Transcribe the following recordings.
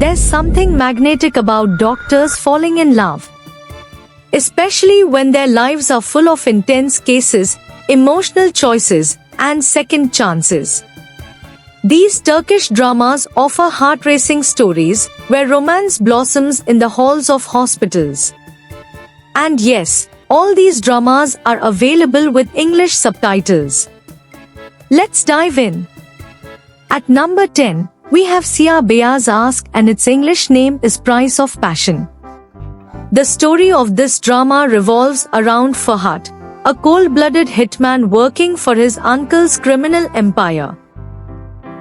There's something magnetic about doctors falling in love. Especially when their lives are full of intense cases, emotional choices, and second chances. These Turkish dramas offer heart-racing stories where romance blossoms in the halls of hospitals. And yes, all these dramas are available with English subtitles. Let's dive in. At number 10, we have Siyah Beyaz Aşk, and its English name is Price of Passion. The story of this drama revolves around Fahad, a cold-blooded hitman working for his uncle's criminal empire,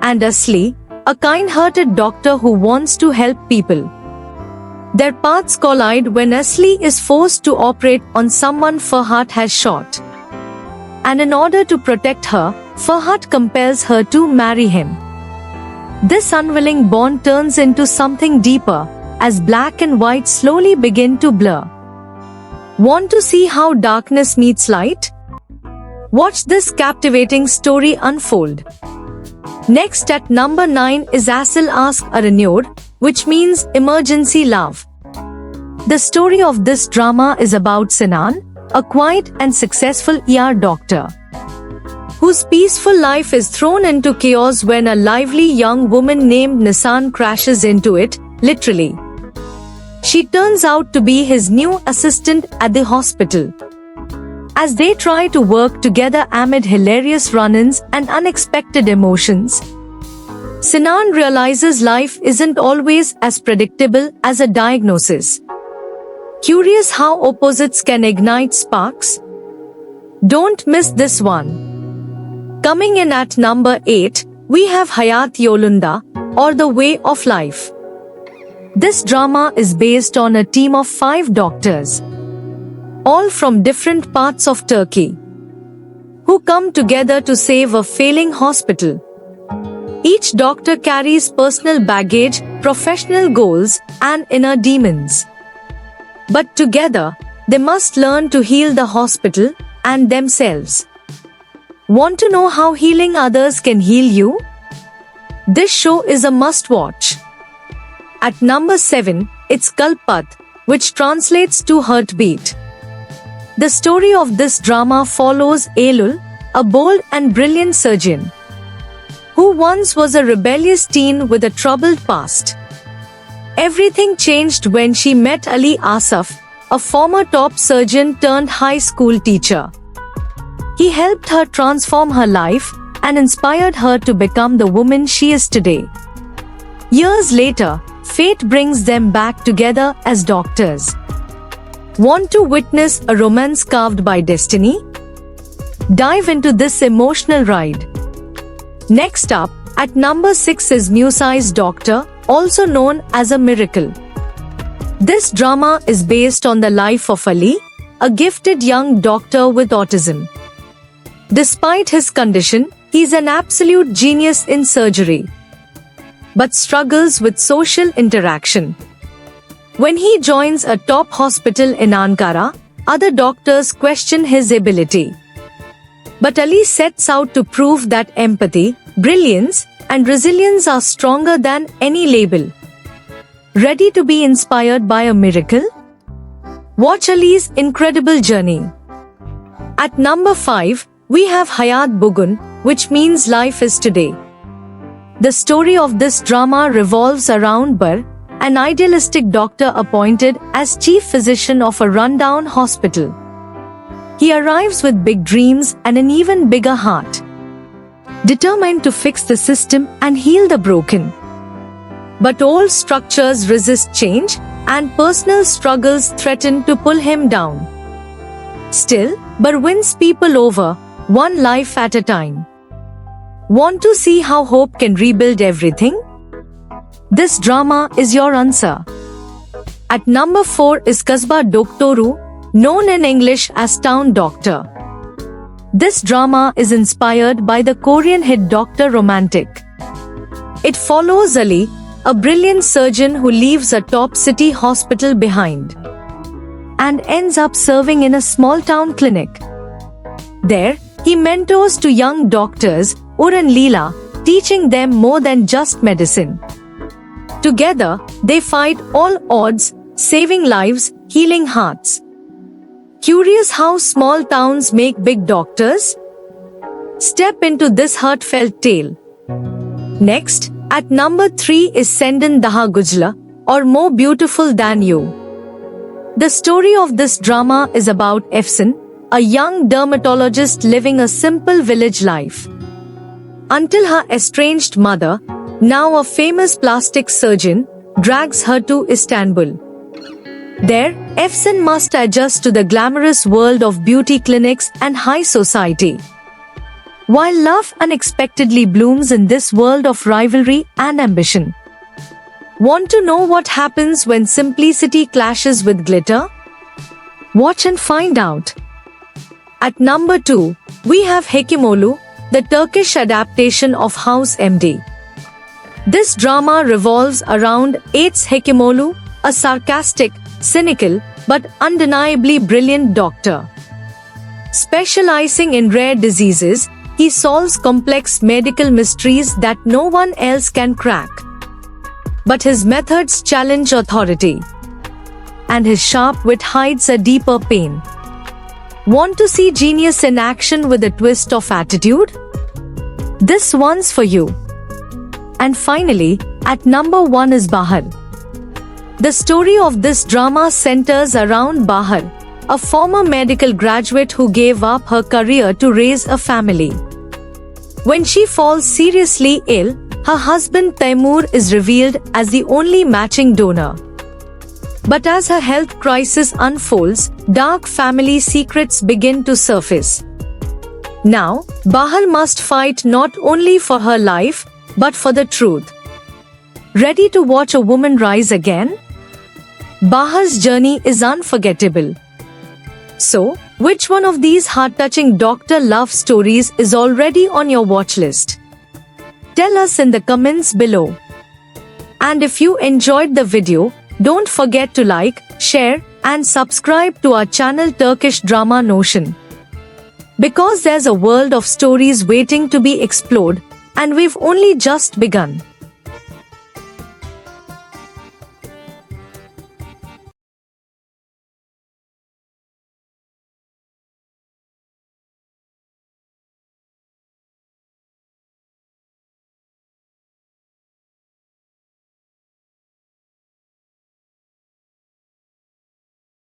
and Asli, a kind-hearted doctor who wants to help people. Their paths collide when Asli is forced to operate on someone Fahad has shot. And in order to protect her, Fahad compels her to marry him. This unwilling bond turns into something deeper as black and white slowly begin to blur. Want to see how darkness meets light? Watch this captivating story unfold. Next at number 9 is Asıl Aşk Aranıyor, which means emergency love. The story of this drama is about Sinan, a quiet and successful ER doctor, whose peaceful life is thrown into chaos when a lively young woman named Nisan crashes into it, literally. She turns out to be his new assistant at the hospital. As they try to work together amid hilarious run-ins and unexpected emotions, Sinan realizes life isn't always as predictable as a diagnosis. Curious how opposites can ignite sparks? Don't miss this one. Coming in at number 8, we have Hayat Yolunda, or The Way of Life. This drama is based on a team of 5 doctors, all from different parts of Turkey, who come together to save a failing hospital. Each doctor carries personal baggage, professional goals, and inner demons. But together, they must learn to heal the hospital and themselves. Want to know how healing others can heal you? This show is a must-watch. At number 7, it's Kalpat, which translates to heartbeat. The story of this drama follows Eylül, a bold and brilliant surgeon, who once was a rebellious teen with a troubled past. Everything changed when she met Ali Asaf, a former top surgeon turned high school teacher. He helped her transform her life and inspired her to become the woman she is today. Years later, fate brings them back together as doctors. Want to witness a romance carved by destiny? Dive into this emotional ride. Next up, at number 6 is Musai's Doctor, also known as A Miracle. This drama is based on the life of Ali, a gifted young doctor with autism. Despite his condition, he's an absolute genius in surgery, but struggles with social interaction. When he joins a top hospital in Ankara, other doctors question his ability. But Ali sets out to prove that empathy, brilliance, and resilience are stronger than any label. Ready to be inspired by a miracle? Watch Ali's incredible journey. At number 5, we have Hayat Bugün, which means life is today. The story of this drama revolves around Bar, an idealistic doctor appointed as chief physician of a rundown hospital. He arrives with big dreams and an even bigger heart, determined to fix the system and heal the broken. But old structures resist change, and personal struggles threaten to pull him down. Still, Bar wins people over, one life at a time. Want to see how hope can rebuild everything? This drama is your answer. At number 4 is Kasba Doktoru, known in English as Town Doctor. This drama is inspired by the Korean hit Dr. Romantic. It follows Ali, a brilliant surgeon who leaves a top city hospital behind and ends up serving in a small town clinic. There, he mentors to young doctors, Ur and Leela, teaching them more than just medicine. Together, they fight all odds, saving lives, healing hearts. Curious how small towns make big doctors? Step into this heartfelt tale. Next, at number 3 is Sendin Daha Gujla, or More Beautiful Than You. The story of this drama is about Efsun, a young dermatologist living a simple village life. Until her estranged mother, now a famous plastic surgeon, drags her to Istanbul. There, Efsun must adjust to the glamorous world of beauty clinics and high society. While love unexpectedly blooms in this world of rivalry and ambition. Want to know what happens when simplicity clashes with glitter? Watch and find out. At number 2, we have Hekimoğlu, the Turkish adaptation of House MD. This drama revolves around Ates Hekimoğlu, a sarcastic, cynical, but undeniably brilliant doctor. Specializing in rare diseases, he solves complex medical mysteries that no one else can crack. But his methods challenge authority. And his sharp wit hides a deeper pain. Want to see genius in action with a twist of attitude? This one's for you. And finally, at number 1 is Bahar. The story of this drama centers around Bahar, a former medical graduate who gave up her career to raise a family. When she falls seriously ill, her husband Taimur is revealed as the only matching donor. But as her health crisis unfolds, dark family secrets begin to surface. Now, Bahar must fight not only for her life, but for the truth. Ready to watch a woman rise again? Bahar's journey is unforgettable. So, which one of these heart-touching doctor love stories is already on your watch list? Tell us in the comments below. And if you enjoyed the video, don't forget to like, share, and subscribe to our channel Turkish Drama Notion. Because there's a world of stories waiting to be explored, and we've only just begun.